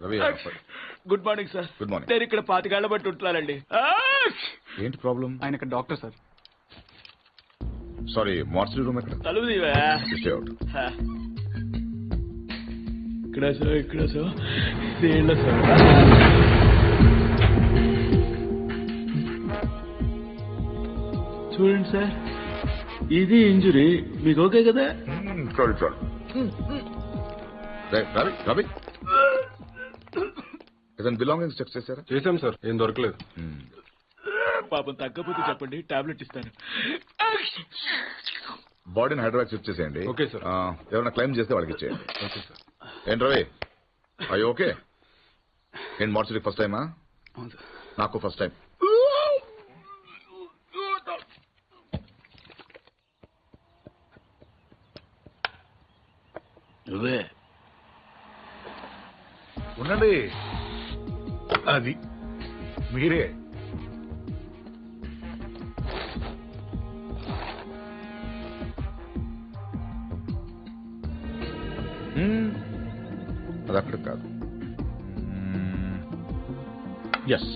Ravi good morning sir. Good morning. నేను ఇక్కడ 25 ఏళ్ల బట్టి ఉంటున్నానండి. ఏంటి ప్రాబ్లం? ఆయన ఇక్కడ doctor sir. Sorry, mortuary room ఎక్కడ? తలుపు తీవా. ఇక్కడ సార్, ఇక్కడ సార్, ఇదేళ్ళ సార్. చూడండి సార్, ఇది ఇంజురీ. మీకు ఓకే కదా? Sorry sorry. రవి రవి ఏదైనా బిలాంగింగ్స్ చెక్ చేశారా? చేశాం సార్, ఏం దొరకలేదు. పాపం తగ్గకపోతే చెప్పండి, టాబ్లెట్ ఇస్తాను. బాడీని హైదరాబాద్ షిఫ్ట్ చేసేయండి. Okay sir. ఎవరైనా క్లైమ్ చేస్తే వాళ్ళకి ఇచ్చేయండి. Okay sir. ఏంటి రవి, అయ్యో ఓకే. ఏంటి మార్చరీ ఫస్ట్ టైమా? నాకు ఫస్ట్ టైం. నువ్వే ఉండండి, అది మీరే. అది అక్కడ కాదు. Yes,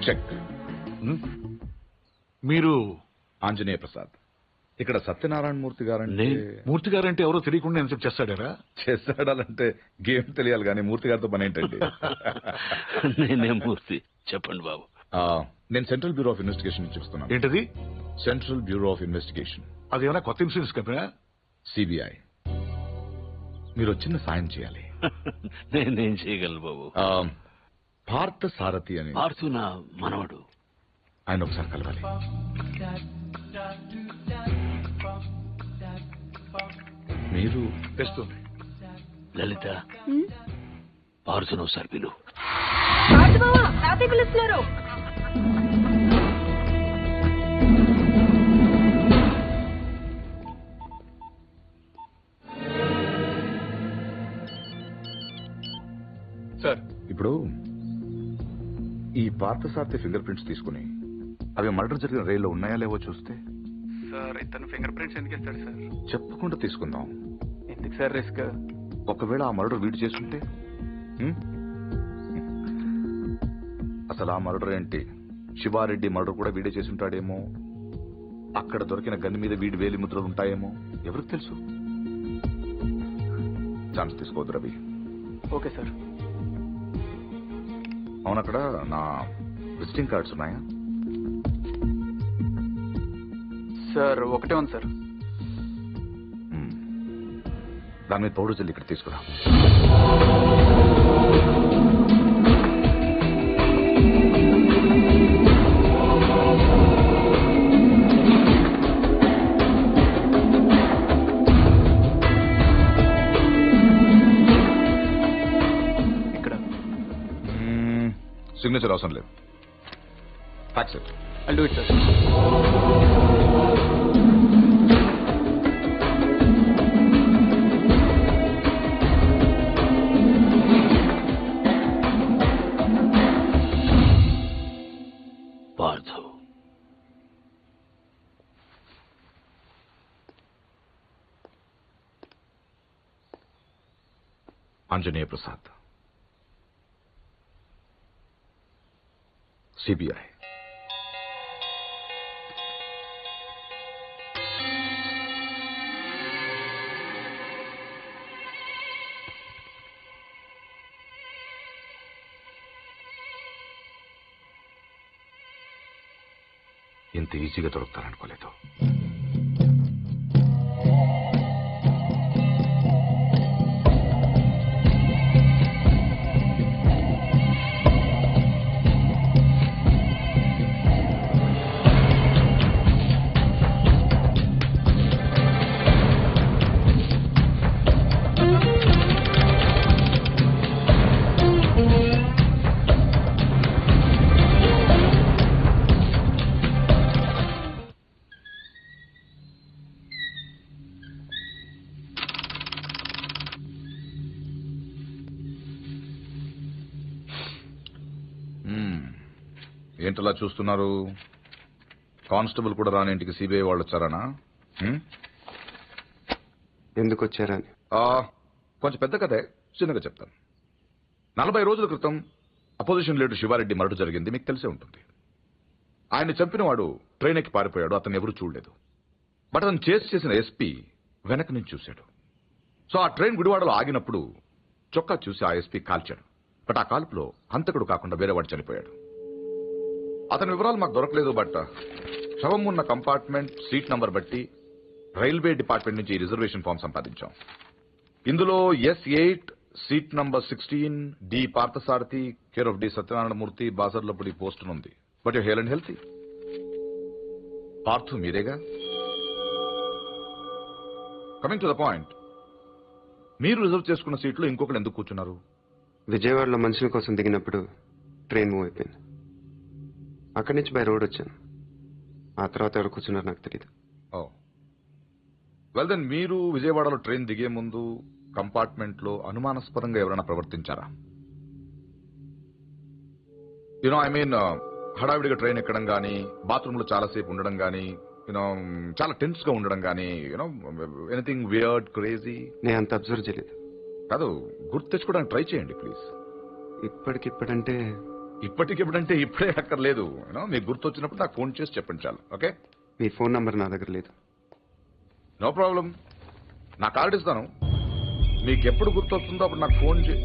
check. మీరు ఆంజనేయ ప్రసాద్. ఇక్కడ సత్యనారాయణ మూర్తి గారంటే మూర్తి గారంటే ఎవరో తెలియకుండా ఎంత చేస్తాడారా? చేస్తాడాలంటే గేమ్ తెలియాలి కానీ మూర్తి గారితో పని ఏంటండి? నేనే మూర్తి, చెప్పండి బాబు. నేను సెంట్రల్ బ్యూరో ఆఫ్ ఇన్వెస్టిగేషన్ నుంచి చూస్తున్నాను. ఏంటది? Central bureau of investigation. అదేమైనా కొత్త ఇన్సూరెన్స్ కంపెనీ? సిబిఐ. మీరు చిన్న సాయం చేయాలి. నేనేం చేయగలను బాబు? పార్థ సారథి అని. పార్థు నా మనవడు. ఆయన ఒకసారి కలవాలి. మీరు తెస్తుంది. లలిత, పార్థును ఒకసారి పిలు. పిలుస్తున్నారు. సార్, ఇప్పుడు ఈ పార్థసారథి ఫింగర్ ప్రింట్స్ తీసుకుని అవి మర్డర్ జరిగిన రైల్లో ఉన్నాయా లేవో చూస్తే. సార్ ఇతను ఫింగర్ ప్రింట్స్ ఎందుకు ఇస్తాడు సార్? చెప్పకుండా తీసుకుందాం. ఎందుకు సార్ రిస్క్? ఒకవేళ ఆ మర్డర్ వీడు చేస్తుంటే? అసలు ఆ మర్డర్ ఏంటి? శివారెడ్డి మర్డర్ కూడా వీడే చేసుంటాడేమో. అక్కడ దొరికిన గన్ మీద వీడి వేలి ముద్రలు ఉంటాయేమో, ఎవరికి తెలుసు? ఛాన్స్ తీసుకోవద్దు రవి. Okay sir. అవునక్కడ నా విజిటింగ్ కార్డ్స్ ఉన్నాయా? సార్ ఒకటే ఉంది సార్. దాని మీద పౌడర్ జల్లి ఇక్కడ తీసుకురా. ఇక్కడ సిగ్నేచర్ అవసరం లేదు. Fax it. I'll do it, sir. Parthu, Anjaneya Prasad, CBI. ఇంత ఈజీగా దొరుకుతారనుకోలేదు. ఏంటలా చూస్తున్నారు? కానిస్టేబుల్ కూడా రాని ఇంటికి సిబిఐ వాళ్ళు వచ్చారనా? ఎందుకు వచ్చారని. కొంచెం పెద్ద కథే, చిన్నగా చెప్తాను. 40 రోజుల క్రితం అపోజిషన్ లీడర్ శివారెడ్డి మరణం జరిగింది, మీకు తెలిసే ఉంటుంది. ఆయన చంపిన వాడు ట్రైన్ ఎక్కి పారిపోయాడు, అతను ఎవరూ చూడలేదు. బట్ అతను చేసిన ఎస్పీ వెనక నుంచి చూశాడు. సో ఆ ట్రైన్ గుడివాడలో ఆగినప్పుడు చొక్కా చూసి ఆ ఎస్పీ కాల్చాడు. బట్ ఆ కాల్పులో హంతకుడు కాకుండా వేరేవాడు చనిపోయాడు. అతని వివరాలు మాకు దొరకలేదు. బట్ శవం ఉన్న కంపార్ట్మెంట్ సీట్ నంబర్ బట్టి రైల్వే డిపార్ట్మెంట్ నుంచి రిజర్వేషన్ ఫామ్ సంపాదించాం. ఇందులో S8 seat number 16 D Parthasarathi care of D Satyanarayanamurthy Basarlapudi post ఉంది. But you hale and healthy. Parthu మీరేగా? కమింగ్ టు ద పాయింట్, మీరు రిజర్వ్ చేసుకున్న సీట్లో ఇంకొకరు ఎందుకు కూర్చున్నారు? విజయవాడలో మనుషుల కోసం దిగినప్పుడు ట్రైన్ మూవ్ అయిపోయింది. అక్కడి నుంచి బై రోడ్ వచ్చాను. ఆ తర్వాత ఎవరు కూర్చున్నారు నాకు తెలియదు. వెల్ దెన్, మీరు విజయవాడలో ట్రైన్ దిగే ముందు కంపార్ట్మెంట్ లో అనుమానాస్పదంగా ఎవరైనా ప్రవర్తించారా? యునో ఐ మీన్, హడావిడిగా ట్రైన్ ఎక్కడం గానీ, బాత్రూమ్ లో చాలాసేపు ఉండడం గానీ, యూనో చాలా టెన్స్ గా ఉండడం గానీ, యూనో ఎనీథింగ్ వియర్డ్, క్రేజీ? నేను అంత అబ్జర్వ్ చేయలేదు. కాదు, గుర్తు తెచ్చుకోవడానికి ట్రై చేయండి ప్లీజ్. ఇప్పటికిప్పుడంటే ఇప్పుడే అక్కర్లేదు. యూనో మీకు గుర్తు వచ్చినప్పుడు నాకు ఫోన్ చేసి చెప్పండి చాలు. ఓకే? మీ ఫోన్ నంబర్ నా దగ్గర లేదు. నో ప్రాబ్లం, నా కార్డు ఇస్తాను. మీకు ఎప్పుడు గుర్తొస్తుందో అప్పుడు నాకు ఫోన్ చేయి.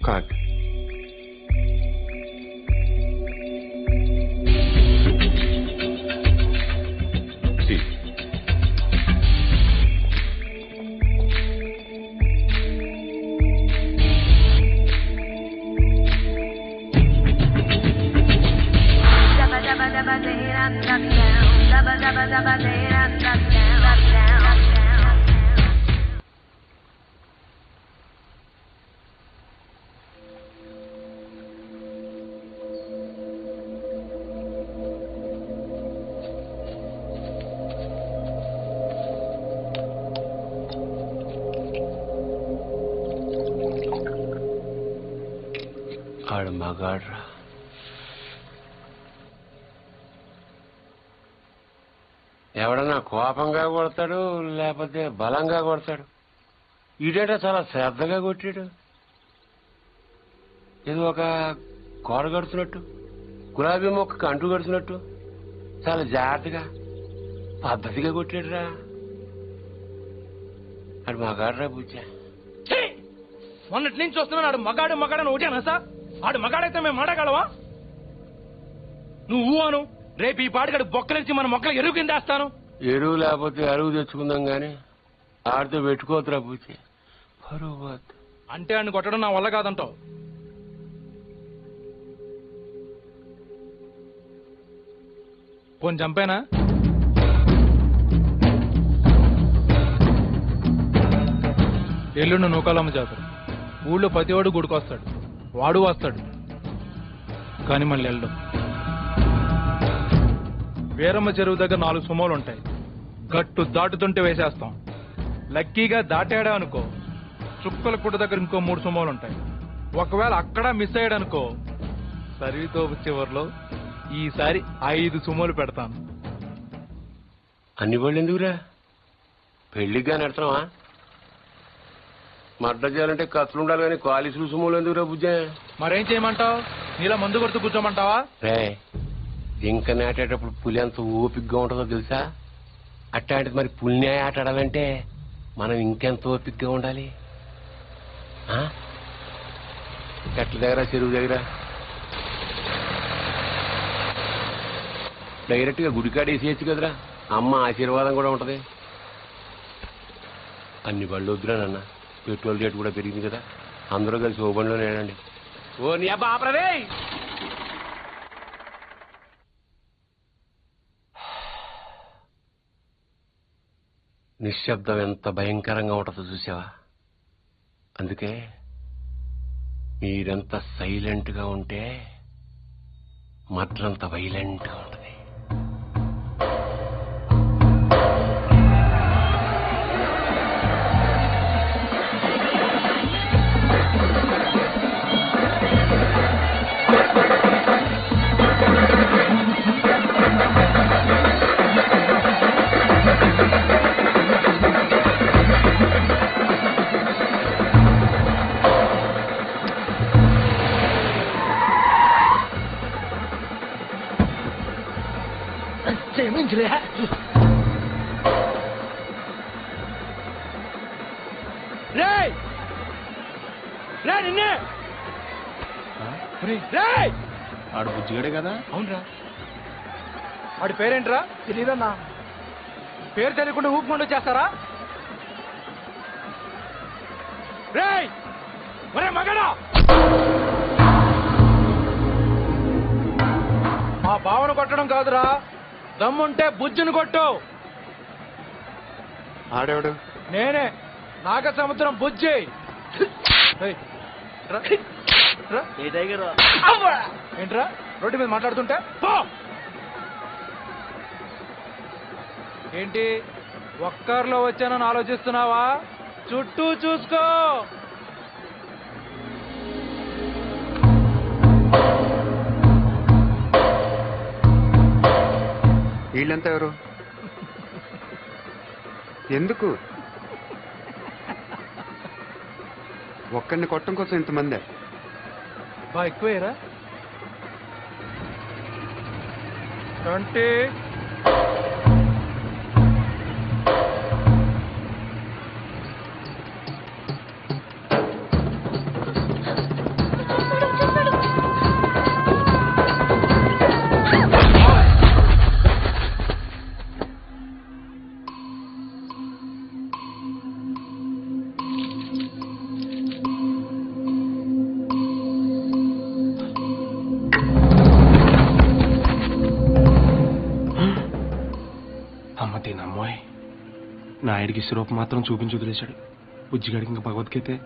కార్డ్. ఆడు మగాడ్రా. ఎవడన్నా కోపంగా కొడతాడు, లేకపోతే బలంగా కొడతాడు. ఈడేట చాలా శ్రద్ధగా కొట్టాడు. ఇది ఒక కోడ కడుతున్నట్టు, గులాబీ మొక్కకు అంటు కడుతున్నట్టు చాలా జాగ్రత్తగా పద్ధతిగా కొట్టాడురా. ఆడు మగాడ్రా బుజ్జా. మొన్నటి నుంచి వస్తున్నాను. ఆడు మగాడని ఒకటేనా సార్? ఆడు మగాడైతే మేము మాడగలవా? నువ్వు అను, రేపు ఈ పాటికాడు బొక్కలిచ్చి మన మొక్కలు ఎరువు కింద వేస్తాను. ఎరువు లేకపోతే అరువు తెచ్చుకుందాం గాని ఆడితో పెట్టుకోతురా పూచి. అంటే ఆడిని కొట్టడం నా వల్ల కాదంటావు? పోని చంపేనా? ఎల్లుండి నూకాలమ్మ జాతర. ఊళ్ళో ప్రతివాడు గుడికొస్తాడు, వాడు వస్తాడు, కానీ మళ్ళీ వెళ్ళడం. వీరమ్మ చెరువు దగ్గర 4 సుమోలు ఉంటాయి. గట్టు దాటుతుంటే వేసేస్తాం. లక్కీగా దాటాడా అనుకో, చుక్కల పుట్ట దగ్గర ఇంకో 3 సుమోలు ఉంటాయి. ఒకవేళ అక్కడ మిస్ అయ్యాడనుకో, సరితో చివరిలో ఈసారి 5 సుమోలు పెడతాను. అన్ని బళ్ళు ఎందుకురా? పెళ్లిగా నడుతున్నావా? మడ్డ చేయాలంటే ఖర్చులు ఉండాలి కానీ కాలేజీలు సుమోలు ఎందుకురా బుజ్జా? మరేం చేయమంటావు? నీలా మందు కొడుతూ కూర్చోమంటావా? రే, జింక నాటేటప్పుడు పులి ఎంత ఓపిగ్గా ఉంటుందో తెలుసా? అట్లాంటిది మరి పులిని ఆట ఆడాలంటే మనం ఇంకెంత ఓపిగ్గా ఉండాలి. గట్ల దగ్గర, చెరువు దగ్గర డైరెక్ట్ గా గుడికాడ వేసేయచ్చు కదరా. అమ్మ ఆశీర్వాదం కూడా ఉంటది. అన్ని బళ్ళు వద్దురా నాన్న, పెట్రోల్ రేటు కూడా పెరిగింది కదా. అందరూ కలిసి ఓ బండిలో నేనండి. ఓ నీ అబ్బా ఆపరదే. నిశ్శబ్దం ఎంత భయంకరంగా ఉంటుందో చూసావా? అందుకే మీరెంత సైలెంట్ గా ఉంటే మడ్రంత వైలెంట్ గా ఉంటుంది. రేయ్ రే నిన్నే రేయ్ ఆడు బుజ్జిగాడే కదా. అవునరా వాడి పేరేంట్రా? తెలీదన్నా. పేరు తెలియకుండా ఊపుకుండా చేస్తారా? రేయ్ ఒరే మగడా, మా బావను కొట్టడం కాదురా, దమ్ముంటే బుజ్జును కొట్టు. ఆడేవాడు నేనే నాగ సముద్రం బుజ్జి. ఏయ్, రా. రా. ఏంట్రా రోడ్డు మీద మాట్లాడుతుంటే పో. ఏంటి ఒక్కర్లో వచ్చానని ఆలోచిస్తున్నావా? చుట్టూ చూసుకో. వీళ్ళంతా ఎవరు? ఎందుకు ఒక్కడిని కొట్టడం కోసం ఇంతమందే? బా ఎక్కువేరా 20. అమ్మ తినమ్మోయ్, నాయుడికి స్వరూపం మాత్రం చూపించి వదిలేశాడు. బుజ్జిగాడికి ఇంకా భగవద్గీతే.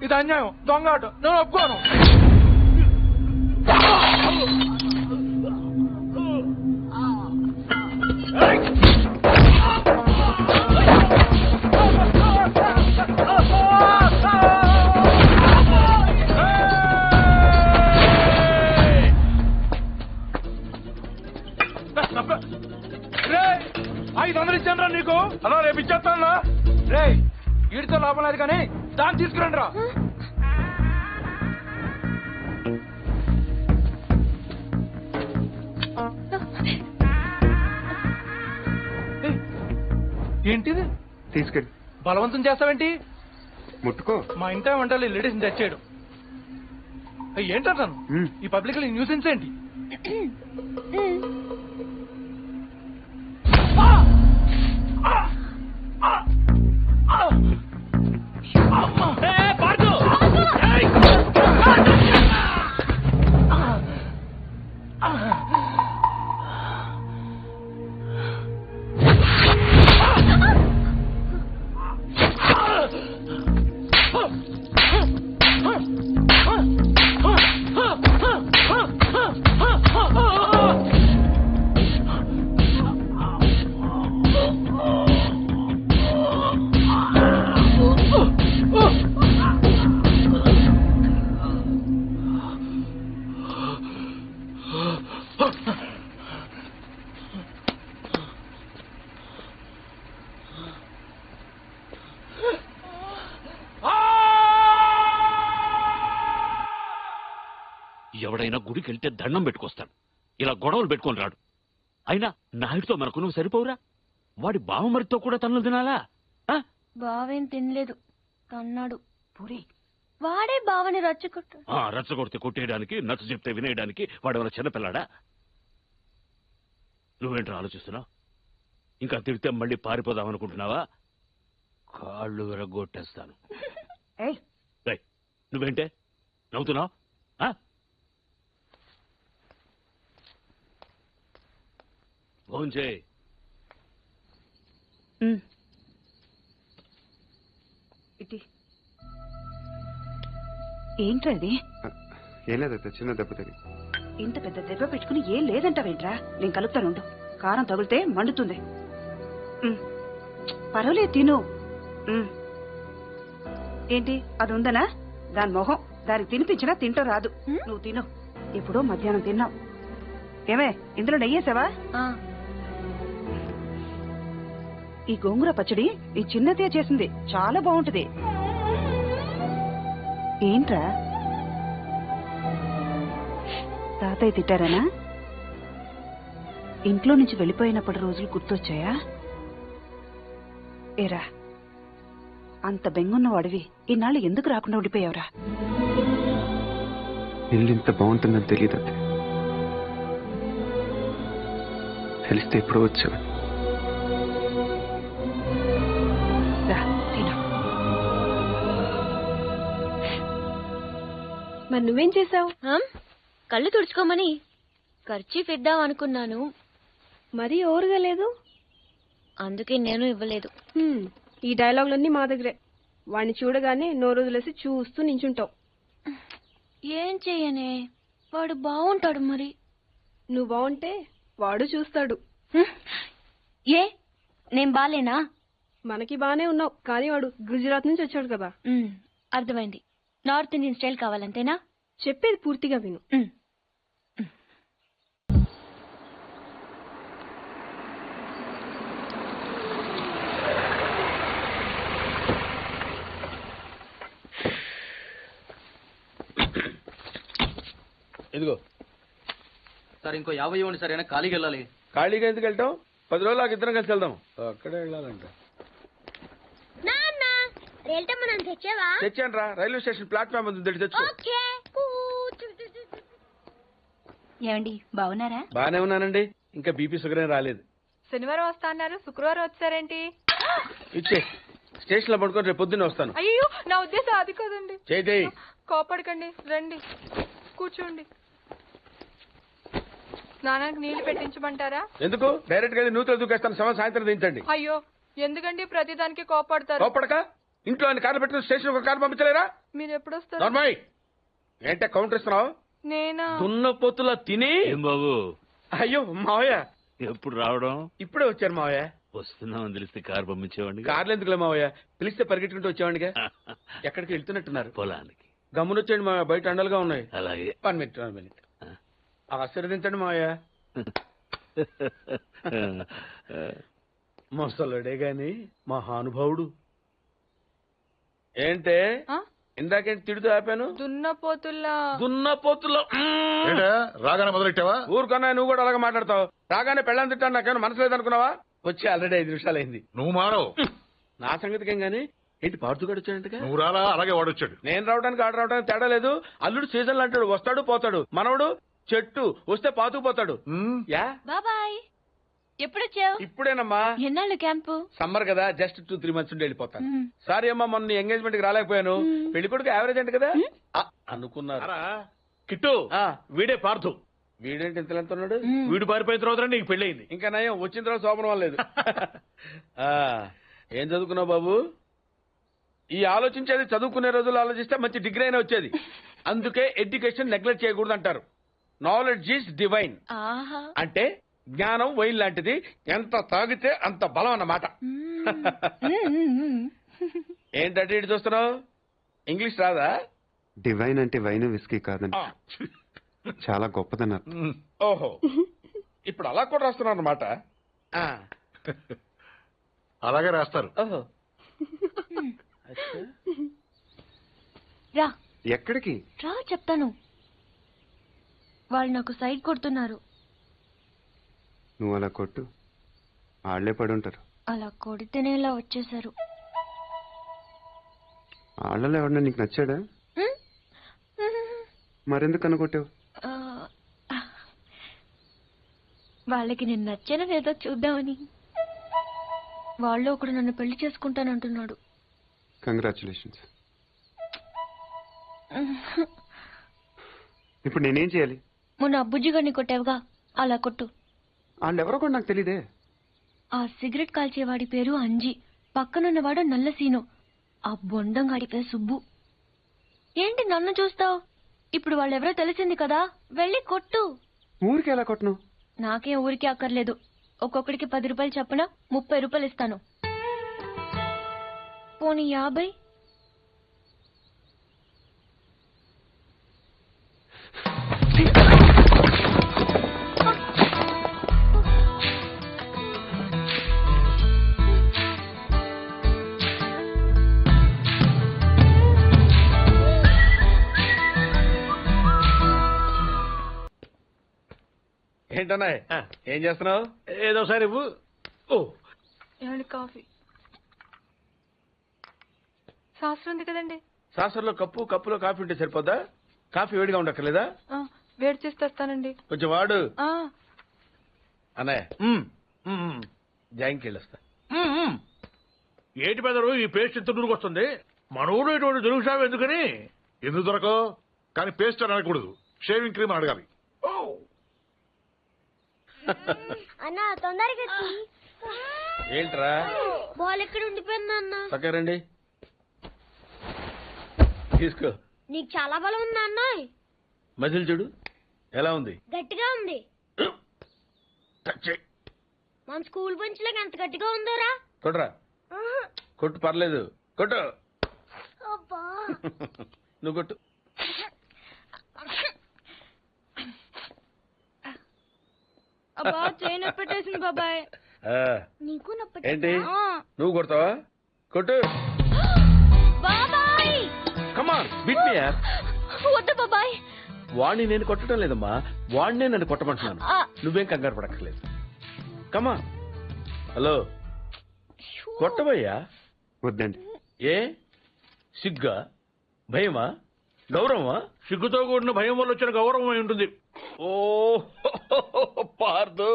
ఇది అన్యాయం, దొంగాట, నేను ఒప్పుకోను. రే 500 ఇచ్చాను రా నీకు. అలా రేపు ఇచ్చేస్తాను. రే వీడితో లాభం లేదు కానీ దాన్ని తీసుకురండి రా. ఏంటిది? తీసుకెళ్ళి బలవంతం చేస్తావేంటి? ముట్టుకో. మా ఇంట వంటలు లేడీస్ని తెచ్చేయడు. ఏంటంటాను ఈ పబ్లిక్ న్యూసెన్స్ ఏంటి? ఎవడైనా గుడికి వెళ్తే దండం పెట్టుకొస్తాడు, ఇలా గొడవలు పెట్టుకొని రాడు. అయినా నాయుడితో మనకు నువ్వు సరిపోవురా? వాడి బావమరితో కూడా తన్నులు తినాలా? బావేం తినలేదు, తన్నాడు. పూరి వాడే బావని రచ్చగొట్టు. రచ్చగొడితే కొట్టేయడానికి, నచ్చ చెప్తే వినేయడానికి వాడేమైనా చిన్నపిల్లాడా? నువ్వేంటో ఆలోచిస్తున్నావు? ఇంకా తిడితే మళ్ళీ పారిపోదాం అనుకుంటున్నావా? కాళ్ళు విరగొట్టేస్తాను. నువ్వేంటే నవ్వుతున్నావు? ఫోన్ చేయి. ఏంట్రది? ఏం లేదత్త, చిన్న దెబ్బ తగిలి. ఇంత పెద్ద దెబ్బ పెట్టుకుని ఏం లేదంటావేంట్రా? నేను కలుపుతానుండు. కారం తగిలితే మండుతుంది. పర్వాలేదు, తిను. ఏంటి అది ఉందనా? దాని మొహం దానికి తినిపించినా తింటూ రాదు. నువ్వు తిను. ఎప్పుడో మధ్యాహ్నం తిన్నావు. ఏమే, ఇందులో నెయ్యేసావా? ఈ గోంగూర పచ్చడి ఈ చిన్నదే చేసింది, చాలా బాగుంటది. ఏంట్రా, తాతయ్య తిట్టారనా? ఇంట్లో నుంచి వెళ్ళిపోయినప్పటి రోజులు గుర్తొచ్చాయా? ఏరా, అంత బెంగున్నవాడివి ఈనాళ్ళు ఎందుకు రాకుండా ఉండిపోయావురా? ఇల్లు ఇంత బాగుంటుందని తెలియదు అత్తే. తెలిస్తే ఎప్పుడో వచ్చావు. మరి నువ్వేం చేసావు? కళ్ళు తుడుచుకోమని ఖర్చీఫ్ ఇద్దాం అనుకున్నాను. మరీ ఓరుగా లేదు, అందుకే నేను ఇవ్వలేదు. ఈ డైలాగులన్నీ మా దగ్గరే. వాడిని చూడగానే నోరు వదిలేసి చూస్తూ నించుంటావు. ఏం చెయ్యనే, వాడు బాగుంటాడు. మరి నువ్వు బాగుంటే వాడు చూస్తాడు. ఏ, నేను బాలేనా? మనకి బానే ఉన్నావు, కానీ వాడు గుజరాత్ నుంచి వచ్చాడు కదా. అర్థమైంది. నార్త్ ఇండియన్ స్టైల్ కావాలంతేనా? చెప్పేది పూర్తిగా విను. ఇదిగో సార్, ఇంకో 50 ఇవ్వండి సార్. అయినా ఖాళీకి వెళ్ళాలి. ఖాళీగా ఎందుకు వెళ్తాం? 10 రోజులు ఇద్దరం కలిసి వెళ్దాం. అక్కడే వెళ్ళాలంట. తెచ్చాను రా, రైల్వే స్టేషన్ ప్లాట్ఫామ్ ఉంది, తెచ్చు. ఏమండి, బాగున్నారా? బానే ఉన్నానండి. ఇంకా బీపీ షుగర్ ఏం రాలేదు. శనివారం వస్తా అన్నారు, శుక్రవారం వచ్చారేంటి? ఇచ్చే స్టేషన్ లో పడుకొని రేపు పొద్దున్నే వస్తాను. అయ్యో, నా ఉద్దేశం అది కాదండి. చేయి. కోపడకండి, రండి కూర్చోండి. స్నానానికి నీళ్లు పెట్టించమంటారా? ఎందుకు? డైరెక్ట్ గా నూతులు దూకేస్తాను. సాయంత్రం దించండి. అయ్యో, ఎందుకండి ప్రతిదానికి కోపడతారు? కోపడక ఇంట్లో ఆయన కార్లు పెట్టిన స్టేషన్ ఒక కారు పంపించలేరా? మీరు ఎప్పుడు వస్తారు? నార్మల్ ఏంటే కౌంటర్ ఇస్తున్నావు? నేనా? దున్న పొత్తులా తిని. ఏం బాబు? అయ్యో మావయ్య, ఎప్పుడు రావడం? ఇప్పుడే వచ్చారు మావయ్య. వస్తున్నామని తెలిస్తే కారు పంపించేవాడిని. కార్లు ఎందుకులే మావయ్య, పిలిస్తే పరిగెట్టుకుంటూ వచ్చేవాడిగా. ఎక్కడికి వెళ్తున్నట్టున్నారు? పొలానికి. గమ్మునొచ్చేయండి మావయ్య, బయట అండలుగా ఉన్నాయి. అలాగే. 1 మినిట్. ఆశీర్వదించండి మావయ్య. ముసలుడే గాని మహానుభావుడు. ఏంటే ఇందాకేంటి తిడుతూ ఆపాను? దున్నపోతుల్లా. రాగానే మొదలెట్టావా? ఊరుకన్నా, నువ్వు కూడా అలాగే మాట్లాడతావు. రాగానే పెళ్ళని తిట్టాను, నాకేమైనా మనసు లేదనుకున్నావా? వచ్చి ఆల్రెడీ 5 నిమిషాలు అయింది. నువ్వు మారవు. నా సంగతికేం గానీ ఏంటి పాడుతుగాడు వచ్చాడంటగా? నువ్వు రాలా, అలాగే వాడొచ్చాడు. నేను రావడానికి ఆడ రావడానికి తేడా లేదు. అల్లుడు సీజన్లు అంటాడు, వస్తాడు పోతాడు. మనవడు చెట్టు వస్తే పాతుకుపోతాడు. యా బాబాయ్, ఎప్పుడొచ్చావు? ఇప్పుడేనమ్మా. ఎన్నాళ్ళు క్యాంపు? సమ్మర్ కదా, జస్ట్ 2-3 మంత్స్ ఉండి వెళ్ళిపోతాను. సారీ అమ్మా, మొన్న ఎంగేజ్మెంట్ కి రాలేకపోయాను. పెళ్లి కొడుకు యావరేజ్ అంటే కదా అనుకున్నారు. కిట్టు, వీడే పార్థు. వీడేంటి ఇంతలో ఉన్నాడు? వీడు పారిపోయిన తర్వాత నీకు పెళ్ళయింది. ఇంకా నయం, వచ్చిన తర్వాత శోభనం లేదు. ఏం చదువుకున్నావు బాబు? ఈ ఆలోచించేది చదువుకునే రోజులు ఆలోచిస్తే మంచి డిగ్రీ అయినా వచ్చేది. అందుకే ఎడ్యుకేషన్ నెగ్లెక్ట్ చేయకూడదు అంటారు. Knowledge is divine. అంటే జ్ఞానం వైన్ లాంటిది, ఎంత తాగితే అంత బలం అన్నమాట. ఏంటంటే ఇటు చూస్తున్నావు? ఇంగ్లీష్ రాదా? డివైన్ అంటే వైన్ విస్కీ కాదని, చాలా గొప్పదన్నారు. ఓహో, ఇప్పుడు అలా కూడా రాస్తున్నారు అన్నమాట. అలాగే రాస్తారు. ఓహో, రా. ఎక్కడికి రా చెప్తాను. వాళ్ళు నాకు సైడ్ కొడుతున్నారు. నువ్వు అలా కొట్టు, ఆళ్లే పడి ఉంటారు. అలా కొడితేనే ఇలా వచ్చేసారు. ఆళ్ళలో ఎవడన్నా నీకు నచ్చాడా? మరెందుకు అనుకుంటావు? వాళ్ళకి నేను నచ్చానో లేదో చూద్దామని. వాళ్ళు ఒకడు నన్ను పెళ్లి చేసుకుంటానంటున్నాడు. కంగ్రాచులేషన్స్. ఇప్పుడు నేనేం చేయాలి? మొన్న అబ్బుజ్జి గారిని కొట్టావుగా, అలా కొట్టు. వాళ్ళెవరో కూడా నాకు తెలీదే. ఆ సిగరెట్ కాల్చేవాడి పేరు అంజి, పక్కనున్నవాడు నల్ల సీను, ఆ బొండంగాడి పేరు సుబ్బు. ఏంటి నన్ను చూస్తావు? ఇప్పుడు వాళ్ళెవరో తెలిసింది కదా, వెళ్ళి కొట్టు. ఊరికి ఎలా కొట్టను? నాకేం ఊరికి అక్కర్లేదు. ఒక్కొక్కడికి 10 రూపాయలు చప్పున 30 రూపాయలు ఇస్తాను. పోనీ 50? ఏంటన్నా ఏం చేస్తున్నావు? ఏదో సార్ ఇవ్వు. ఓ కాఫీ శాస్త్రం ఉంది కదండి. సాసర్లో కప్పులో కాఫీ ఉంటే సరిపోద్దా? కాఫీ వేడిగా ఉండక్కర్లేదా? వేడి చేసి తెస్తానండి. కొంచెం వాడు అన్నయ్య. జాయింకి వెళ్ళొస్తా. ఏంటి పెదరు ఈ పేస్ట్ ఇంత దూరకు వస్తుంది? మన ఊళ్ళో ఇటువంటి దొరుకుతావు ఎందుకని? ఎందుకు దొరకవు? కానీ పేస్ట్ అని అనకూడదు, షేవింగ్ క్రీమ్ అని అడగాలి. అన్నా తొందరగా ఏంట్రా బాల్ ఎక్కడ ఉండిపోయింది అన్న? పక్కరండి, తీసుకో. నీకు చాలా బలం ఉందా అన్న? మజిల్ చూడు ఎలా ఉంది. గట్టిగా ఉంది. మన స్కూల్ బెంచ్ లాగా ఎంత గట్టిగా ఉందోరా. కొట్రా, కొట్టు, పర్లేదు, కొట్టు. నువ్వు కొట్టు. అబ్బా చైన్ పెట్టేసింది బాబాయ్. నీకు ఏంటి నువ్వు కొడతావా? కొట్టు. బాబాయ్ కమాన్ బిట్ మీ యార్. వద్దు బాబాయ్. వాణ్ణి నేను కొట్టడం లేదమ్మా, వాణ్ణే నన్ను కొట్టమంటున్నాను. నువ్వేం కంగారు పడక్కర్లేదు. కమాన్. హలో, కొట్టబోయ్యా. వద్దండి. ఏ సిగ్గా, భయమా, గౌరవమా? సిగ్గుతో కూడిన భయం వల్ల వచ్చిన గౌరవం అయి ఉంటుంది. ఓ పార్దు,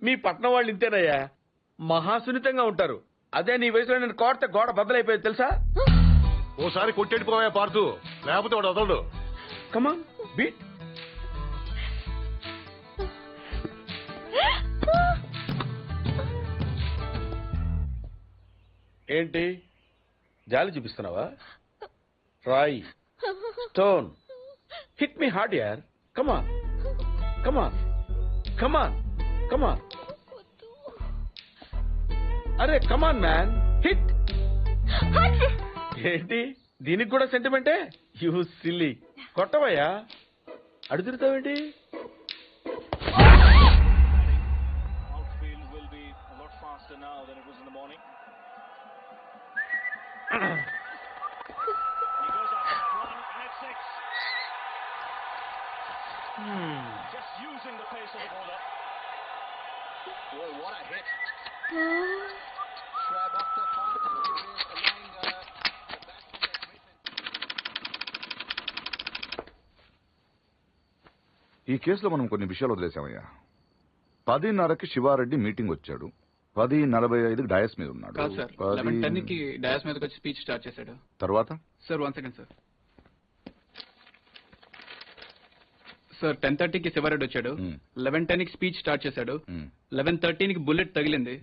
మీ పట్నం వాళ్ళు ఇంతేనయ్యా, మహాసున్నితంగా ఉంటారు. అదే నీ వయసులో నేను కోడితే గోడ బద్దలైపోయేది తెలుసా? ఓసారి కొట్టెడిపోయా పార్దు, లేకపోతే వాడు వదలడు. కమాన్ బీట్. ఏంటి జాలి చూపిస్తున్నావా? రాయ్, స్టోన్, హిట్ మీ హార్డ్ యార్. కమాన్ కమాన్ కమాన్ కమాన్. అరే కమాన్ మ్యాన్, హిట్. ఏంటి దీనికి కూడా సెంటిమెంటే? You silly. కొట్టవయ్యా, అడు తిరుగుతావేంటి? ఈ కేసులో మనం కొన్ని విషయాలు వదిలేసామయ్యా. 10:30కి శివారెడ్డి మీటింగ్ వచ్చాడు, 10:45కి డయాస్ మీద ఉన్నాడు. కాదు సార్, 11:10కి డయాస్ మీదకి వచ్చి స్పీచ్ స్టార్ట్ చేశాడు. తర్వాత sir 1 second sir. Sir 10:30కి Sivareddy వచ్చాడు, 11:10కి స్పీచ్ స్టార్ట్ చేశాడు, 11:13కి బుల్లెట్ తగిలింది,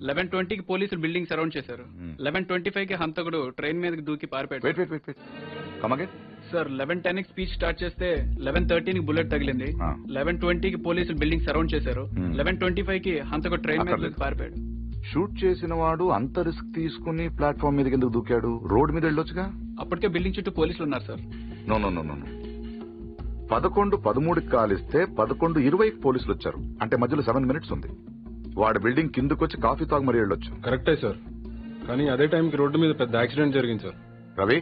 11:20కి పోలీసులు బిల్డింగ్ సరౌండ్ చేశారు, 11:25కి హంతకుడు ట్రైన్ మీదకి దూకి పారిపోయాడు. సార్ 11:10కి స్పీచ్ స్టార్ట్ చేస్తే 11:13కి బుల్లెట్ తగిలింది, 11:20కి పోలీసులు బిల్డింగ్ సరౌండ్ చేశారు, 11:25కి హంతకుడు ట్రైన్ మీద దూకి పారిపోయాడు. షూట్ చేసిన వాడు అంత రిస్క్ తీసుకుని ప్లాట్ఫామ్ మీదకి ఎందుకు దూకాడు? రోడ్ మీద వెళ్ళొచ్చుగా. అప్పటికే బిల్డింగ్ చుట్టూ పోలీసులు ఉన్నారు సార్. నో 11:13కి కాలిస్తే 11:20కి పోలీసులు వచ్చారు, అంటే మధ్యలో 7 minutes ఉంది. వాడు బిల్డింగ్ కిందకు వచ్చి కాఫీ తాగు మరీ వెళ్ళొచ్చు. కరెక్టే సార్, కానీ అదే టైంకి రోడ్డు మీద పెద్ద యాక్సిడెంట్ జరిగింది సార్. రవి?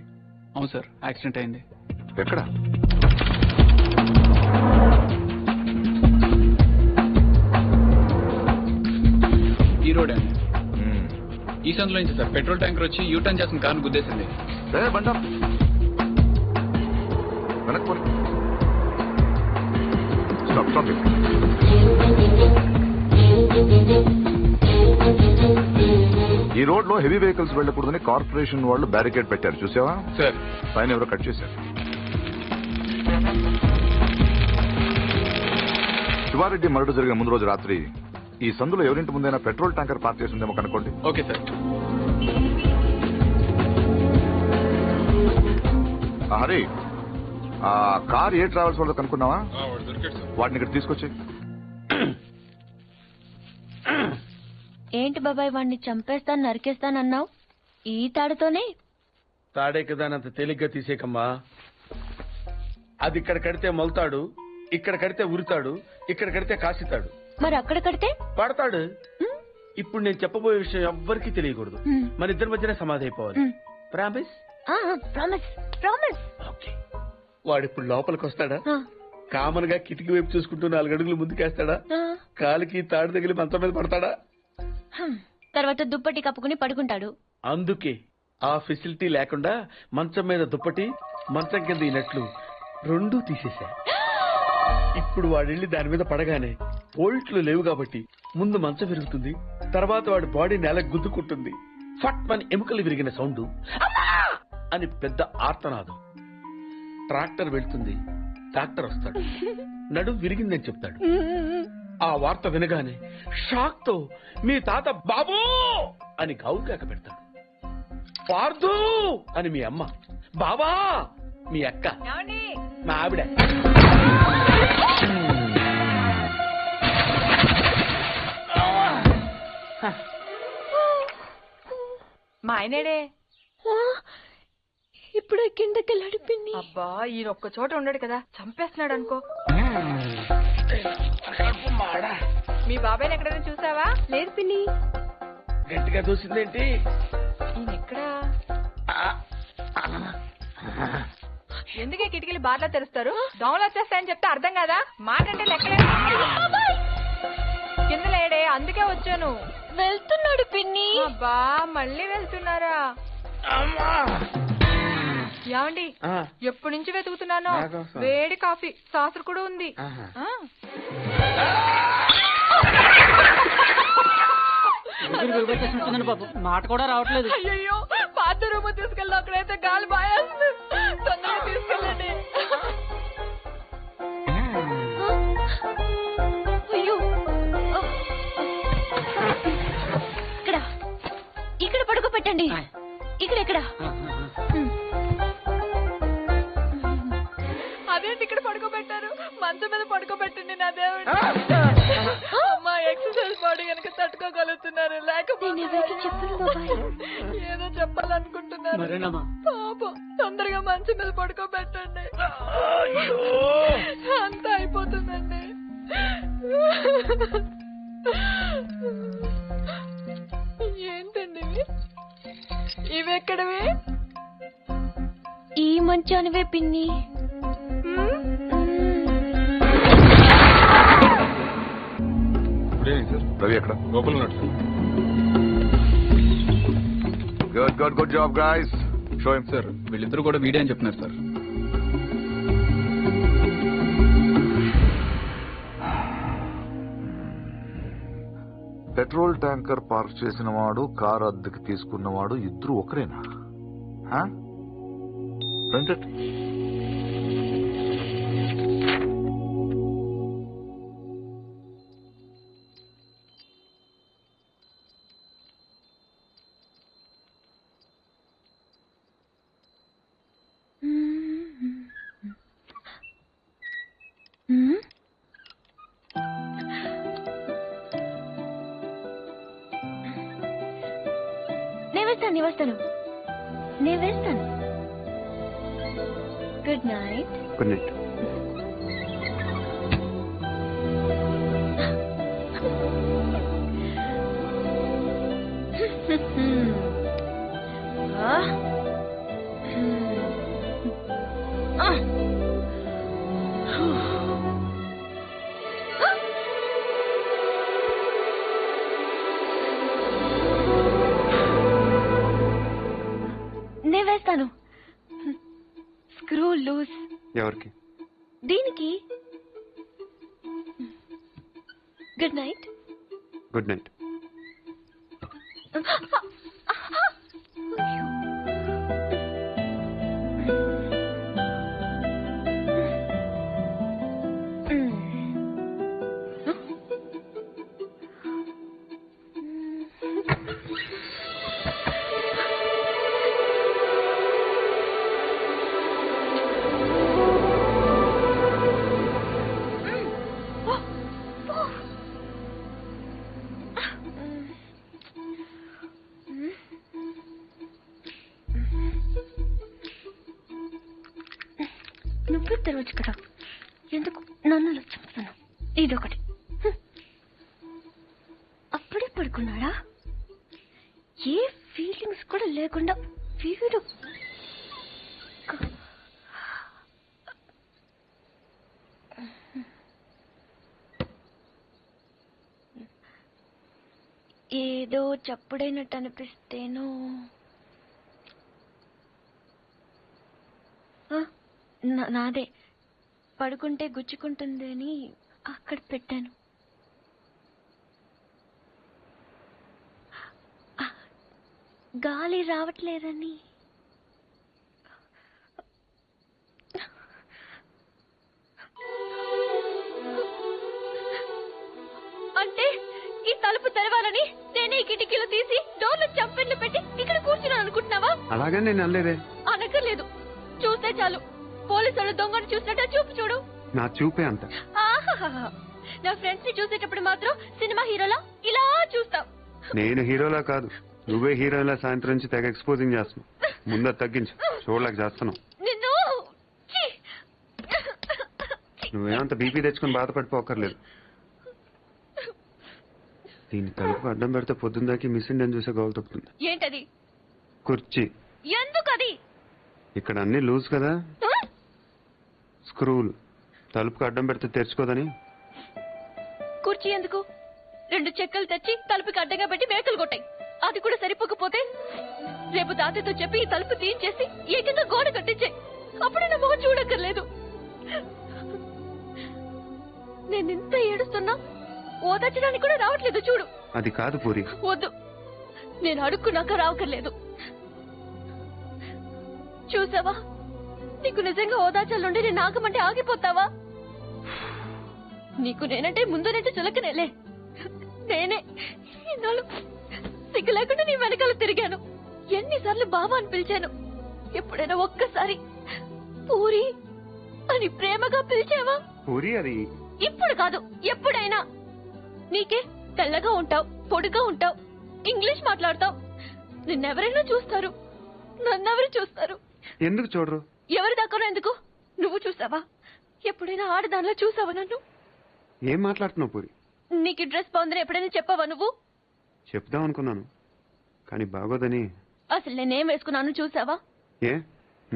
అవును సార్, యాక్సిడెంట్ అయింది. ఎక్కడ? ఈ రోడ్ అండి. ఈ సందులో నుంచి సార్ పెట్రోల్ ట్యాంకర్ వచ్చి యూటర్న్ చేసిన కార్ను గుద్దేసింది. బండి వెనక్కి స్టాప్. ఈ రోడ్ లో హెవీ వెహికల్స్ వెళ్ళకూడదని కార్పొరేషన్ వాళ్ళు బ్యారికేడ్ పెట్టారు, చూసావా? సార్ పైన ఎవరో కట్ చేశారు. శివారెడ్డి మర్డర్ జరిగిన ముందు రోజు రాత్రి ఈ సందులో ఎవరింటి ముందైనా పెట్రోల్ ట్యాంకర్ పార్క్ చేసి ఉందేమో కనుక్కోండి. Okay sir. హరి, ఆ కార్ ఏ ట్రావెల్స్ వాళ్ళతో కనుక్కున్నావా? వాటిని ఇక్కడ తీసుకొచ్చి. ఏంటి బాబాయ్, వాడిని చంపేస్తాను నరికేస్తానన్నావు? ఈ తాడుతోనే? తాడే కదా అంత తేలిగ్గా తీసేకమ్మా. అది ఇక్కడ కడితే మొలతాడు, ఇక్కడ కడితే ఉరితాడు, ఇక్కడ కడితే కాసితాడు. మరి అక్కడ కడితే పడతాడు. ఇప్పుడు నేను చెప్పబోయే విషయం ఎవ్వరికీ తెలియకూడదు. మన ఇద్దరి మధ్యనే సమాధి అయిపోవాలి. ప్రామిస్? ప్రామిస్. ప్రామిస్. వాడు ఇప్పుడు లోపలికి వస్తాడా? కామన్ గా కిటికీ వైపు చూసుకుంటూ 4 అడుగులు ముందుకేస్తాడా? కాలికి తాడు తగిలి మంచం మీద పడతాడా? తర్వాత దుప్పటి కప్పుకుని పడుకుంటాడు. అందుకే ఆ ఫెసిలిటీ లేకుండా మంచం మీద దుప్పటి, మంచం కింద ఈనట్లు 2 తీసేశా. ఇప్పుడు వాడెళ్ళి దాని మీద పడగానే బోల్ట్లు లేవు కాబట్టి ముందు మంచం విరుగుతుంది, తర్వాత వాడి బాడీ నేల గుద్దుకుంటుంది. ఫట్ మన ఎముకలు విరిగిన సౌండ్, అని పెద్ద ఆర్తనాదం. ట్రాక్టర్ వెళ్తుంది, డాక్టర్ వస్తాడు, నడుం విరిగిందని చెప్తాడు. ఆ వార్త వినగానే షాక్ తో మీ తాత బాబూ అని గౌకేక పెడతాడు. పార్దు అని మీ అమ్మ, బాబా మీ అక్క, మా ఆవిడ. మా ఆయనేడే? ఇప్పుడే కిందకెళ్ళాడు పిన్ని. అబ్బా ఈయన ఒక్క చోట ఉండడు కదా, చంపేస్తున్నాడు అనుకో. మీ బాబాయ్ని ఎక్కడైనా చూసావా? లేదు పిన్ని. గట్టిగా చూసిందేంటి? ఈయన ఎక్కడా? ఎందుకే కిటికీలు బార్లా తెరుస్తారు? దోమలు వచ్చేస్తాయని చెప్తే అర్థం కాదా? మాటంటే లెక్కలే. కింద లేడే, అందుకే వచ్చాను. వెళ్తున్నాడు పిన్ని. అబ్బా మళ్ళీ వెళ్తున్నారా? ఏమండి, ఎప్పటి నుంచి వెతుకుతున్నాను. వేడి కాఫీ, సాసర్ కూడా ఉంది. మాట కూడా రావట్లేదు. అయ్యో పాత రూమ్ తీసుకెళ్ళి అక్కడైతే గాలి బాయేస్తుంది. తొందరగా తీసుకెళ్ళండి. అయ్యో ఇక్కడ పడుకోబెట్టండి. ఇక్కడ అదేంటి ఇక్కడ పడుకోబెట్టారు? మంచం మీద పడుకోబెట్టండి నా దేవుడు. అమ్మా ఎక్సర్సైజ్ బాడీ కనుక తట్టుకోగలుగుతున్నారు, లేకపోతే ఏదో చెప్పాలనుకుంటున్నారు. పాపం తొందరగా మంచం మీద పడుకోబెట్టండి. అంతా అయిపోతుందండి. ఏంటండి ఇవెక్కడవి? ఈ మంచానివే పిన్ని. రవి ఎక్కడ? లోపల ఉన్నాడు sir. Good job guys. Show him. Sir వీళ్ళిద్దరు కూడా వీడే అని చెప్తున్నారు సార్. పెట్రోల్ ట్యాంకర్ పార్క్ చేసిన వాడు, కారు అద్దెకి తీసుకున్నవాడు ఇద్దరు ఒకరేనా? నేను వేస్తాను. Good night. Good night. నేను వేస్తాను. Screw loose. ఎవరికి? దీనికి. Good night. Good night. నువ్వు తెరవచ్చు కదా, ఎందుకు నన్ను చంపుతున్నావు? ఇదొకటి. అప్పుడే పడుకున్నాడా? ఏ ఫీలింగ్స్ కూడా లేకుండా వీడు ఏదో చప్పుడైనట్టు అనిపిస్తేనో. నాదే పడుకుంటే గుచ్చుకుంటుంది అని అక్కడ పెట్టాను. గాలి రావట్లేదని. అంటే ఈ తలుపు తెరవాలని నేనే ఈ కిటికీలు తీసి డోర్లు చంపెన్లు పెట్టి ఇక్కడ కూర్చున్నాను అనుకుంటున్నావా? అలాగే నేను అనలేదే. అనక్కర్లేదు, చూస్తే చాలు. పోలీసులు దొంగను చూసినట్టు చూపు చూడు. నా చూపే అంత. నా ఫ్రెండ్స్ ని చూసేటప్పుడు మాత్రం సినిమా హీరోలా ఇలా చూస్తావు. నేను హీరోలా కాదు, నువ్వే హీరోలా సాయంత్రం నుంచి తెగ ఎక్స్పోజింగ్ చేస్తున్నావు. ముందు తగ్గించు, చూడలేక చేస్తున్నావు. నిన్ను నువ్వేమంత బీపీ తెచ్చుకొని బాధపడిపోకర్లేదు. దీన్ని తలుపు అడ్డం పెడితే పొద్దుందాకి మిస్ ఇండియన్ చూసే గోల్ తప్పుతుంది. ఏంటది? కుర్చీ. ఎందుకది? ఇక్కడ అన్ని లూజ్ కదా, స్క్రూలు. తలుపుకు అడ్డం పెడితే తెరుచుకోదని. కుర్చీ ఎందుకు? 2 చెక్కలు తెచ్చి తలుపుకి అడ్డంగా పెట్టి మేకలు కొట్టాయి. అది కూడా సరిపోకపోతే రేపు తాతయ్యతో చెప్పి ఈ తలుపు తీయించేసి ఏకంగా గోడ కట్టించాయి. అప్పుడే నా మొహం చూడక్కర్లేదు. నేను ఇంత ఏడుస్తున్నా ఓదార్చడానికి కూడా రావట్లేదు చూడు. అది కాదు పూరి. వద్దు, నేను అడుక్కున్నాక రావక్కర్లేదు. చూసావా, నీకు నిజంగా ఓదార్చాలంటే నేను ఆగమంటే ఆగిపోతావా? నీకు నేనంటే ముందు నుంచి చులకనేలే. నేనే ఇన్నాళ్ళు సిగ్గు లేకుండా నీ వెనకాల తిరిగాను. ఎన్నిసార్లు బాబా అని పిలిచాను. ఎప్పుడైనా ఒక్కసారి పూరి అని ప్రేమగా పిలిచావా? పూరి అది ఇప్పుడు కాదు, ఎప్పుడైనా. నీకే తెల్లగా ఉంటావు, పొడిగా ఉంటావు, ఇంగ్లీష్ మాట్లాడతావు. నిన్నెవరైనా చూస్తారు, నన్నెవరు చూస్తారు? ఎందుకు చూడరు? ఎవరి దాకా ఎందుకు? నువ్వు చూసావా? ఎప్పుడైనా ఆడదానిలో చూసావా నన్ను? ఏం మాట్లాడుతున్నావు పూరి? నీకు డ్రెస్ బాగుందని ఎప్పుడైనా చెప్పావా నువ్వు? చెప్దాం అనుకున్నాను, కానీ బాగోదని. అసలు నేనేం వేసుకున్నాను చూసావా? ఏ,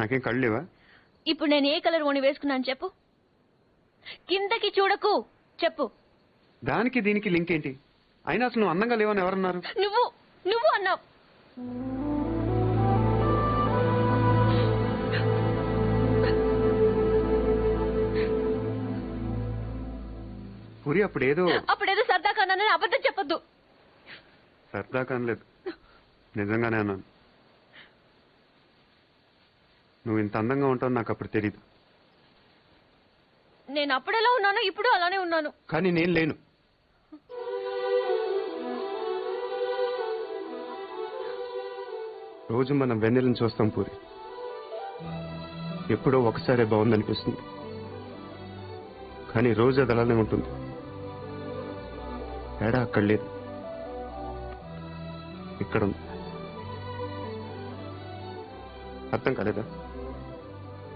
నాకేం కళ్ళు లేవా? ఇప్పుడు నేను ఏ కలర్ ఓని వేసుకున్నాను చెప్పు. కిందకి చూడకు, చెప్పు. దానికి దీనికి లింక్ ఏంటి? అయినా అసలు నువ్వు అందంగా లేవని ఎవరన్నారు? నువ్వు అన్నావు. పూరి అప్పుడేదో సరదా కన్నానని అబద్ధం చెప్పొద్దు. సరదా కనలేదు, నిజంగానే అన్నాను. నువ్వు ఇంత అందంగా ఉంటావు నాకు అప్పుడు తెలీదు. నేను అప్పుడెలా ఉన్నానో ఇప్పుడు అలానే ఉన్నాను. కానీ నేను లేను. రోజు మనం వెన్నెలను చూస్తాం పూరి. ఎప్పుడో ఒకసారి బాగుందనిపిస్తుంది, కానీ రోజు అది అలానే ఉంటుంది. తేడా అక్కడ లేదు, ఇక్కడ ఉంది. అర్థం కాలేదా?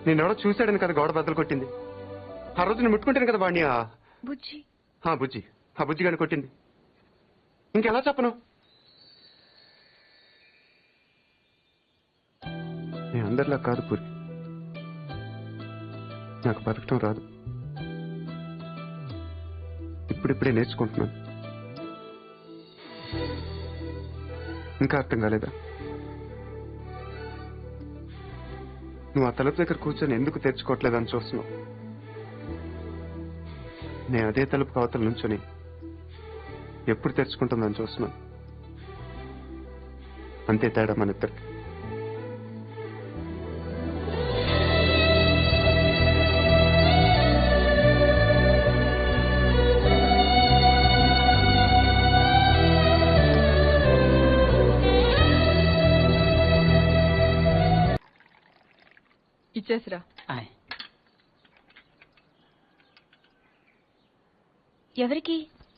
నేనెవడో చూశాడని కదా గోడ బద్దలు కొట్టింది. ఆ రోజు నేను ముట్టుకుంటాను కదా వాడిని. బుజ్జి బుజ్జి, ఆ బుజ్జిగాని కొట్టింది. ఇంకెలా చెప్పను? నేను అందరిలా కాదు పూరి, నాకు బతకటం రాదు. ఇప్పుడిప్పుడే నేర్చుకుంటున్నాను. ఇంకా అర్థం కాలేదా? నువ్వు ఆ తలుపు దగ్గర కూర్చొని ఎందుకు తెరుచుకోవట్లేదని చూస్తున్నావు. నేను అదే తలుపు అవతల నుంచొని ఎప్పుడు తెరుచుకుంటుందని చూస్తున్నాను. అంతే తేడా మన ఇద్దరికి. ఇచ్చేసిరా. ఎవరికి?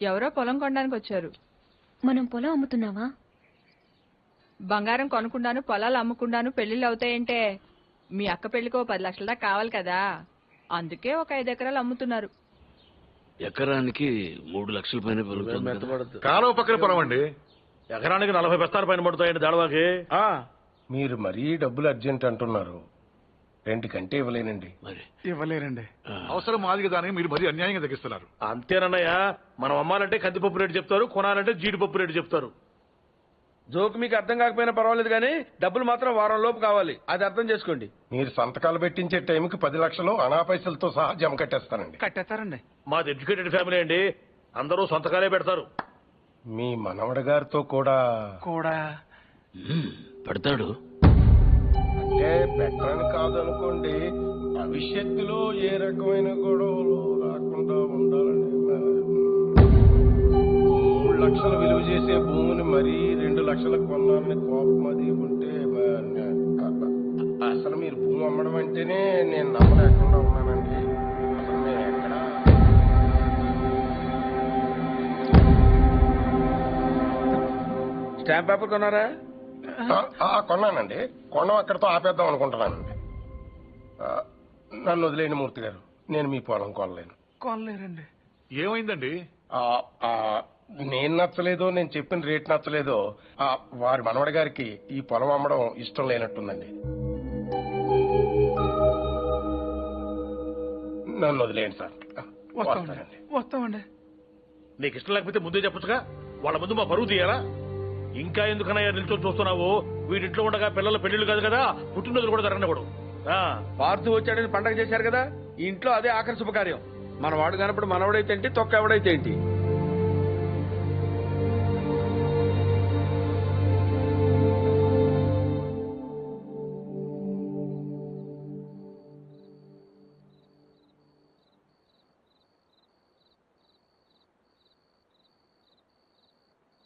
ఎవరో పొలం కొనడానికి వచ్చారు. మనం పొలం అమ్ముతున్నావా? బంగారం కొనుక్కుండాను పొలాలు అమ్ముకుండాను పెళ్లిళ్ళు అవుతాయంటే మీ అక్క పెళ్లికో 10 లక్షల దాకా కావాలి కదా, అందుకే ఒక 5 ఎకరాలు అమ్ముతున్నారు. ఎకరానికి 3 లక్షల పైన పెరుగుతుంది కదా. కాలువ పక్కన పొలం అండి, ఎకరానికి 40 బస్తాల పైన పడుతాయండి దాడవాకి. మీరు మరీ డబ్బులు అర్జెంట్ అంటున్నారు, రెండుకంటే ఇవ్వలేనండి. మరి ఇవ్వలేరండి. అవసరం మాది కదా అని మీరు మరీ అన్యాయంగా తగ్గిస్తున్నారు. అంతేనన్నయ్య, మనం అమ్మాలంటే కందిపప్పు రేటు చెప్తారు, కొనాలంటే జీడిపప్పు రేటు చెప్తారు. జోక్ మీకు అర్థం కాకపోయినా పర్వాలేదు కానీ డబ్బులు మాత్రం వారం లోపు కావాలి, అది అర్థం చేసుకోండి. మీరు సంతకాలు పెట్టించే టైంకి 10 లక్షలు అనా పైసలతో సహా జమ కట్టేస్తానండి. కట్టేస్తారండి. మాది ఎడ్యుకేటెడ్ ఫ్యామిలీ అండి, అందరూ సంతకాలే పెడతారు. మీ మనవడి గారితో కూడా పెడతాడు. అంటే పెట్టని కాదనుకోండి, భవిష్యత్తులో ఏ రకమైన గొడవలు రాకుండా ఉండాలని. 3 లక్షలు విలువ చేసే భూమిని మరీ 2 లక్షలకు కొన్నాలని కోపం అది ఉంటే అసలు మీరు భూమి అమ్మడం అంటేనే నేను నమ్మలేకుండా ఉన్నానండి. అసలు మేము ఎక్కడ స్టాంప్ పేపర్ కొన్నారా? కొన్నానండి. కొనం అక్కడితో ఆపేద్దాం అనుకుంటున్నానండి. నన్ను వదిలేని మూర్తి గారు, నేను మీ పొలం కొనలేను. కొనలేరండి. ఏమైందండి? నేను నచ్చలేదో, నేను చెప్పిన రేట్ నచ్చలేదో, వారి మనవడి గారికి ఈ పొలం అమ్మడం ఇష్టం లేనట్టుందండి. నన్ను వదిలేయండి సార్. వస్తామండి. నీకు ఇష్టం లేకపోతే ముందే చెప్పచ్చుగా, వాళ్ళ ముందు మా పరువు తీయాలా? ఇంకా ఎందుకన్నా నిల్చొని చూస్తున్నావు? వీడింట్లో ఉండగా పిల్లల పెళ్లిళ్ళు కాదు కదా, పుట్టినరోజులు కూడా జరగనివ్వడు. పార్తు వచ్చాడని పండగ చేశారు కదా, ఈ ఇంట్లో అదే ఆఖరి శుభకార్యం. మన వాడు కానప్పుడు మనవడైతే ఏంటి, తొక్క ఎవడైతే ఏంటి.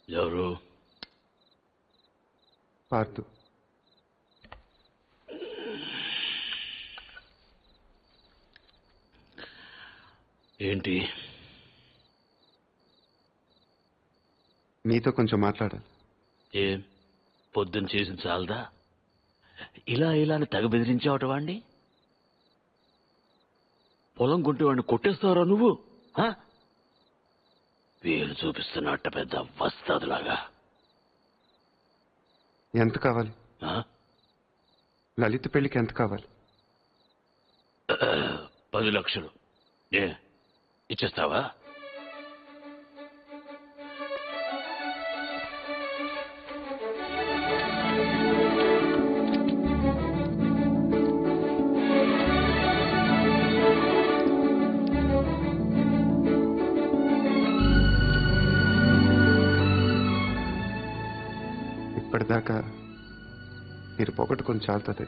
ఎవరు? పార్థు. ఏంటి? మీతో కొంచెం మాట్లాడాలి. ఏం పొద్దున్న చేసిన చాలదా? ఇలా అని తెగ బెదిరించావట వాణ్ణి. పొలం కొంటే వాడిని కొట్టేస్తావరా నువ్వు? వీలు చూపిస్తున్నట్ట పెద్ద వస్తాదులాగా. ఎంత కావాలి? లలిత పెళ్లికి ఎంత కావాలి? 10 లక్షలు. ఇచ్చేస్తావా? ఇప్పటిదాకా మీరు పోగొట్టుకొని చాలుతుంది.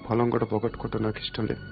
పొలం కూడా పోగొట్టుకోవటం నాకు ఇష్టం లేదు.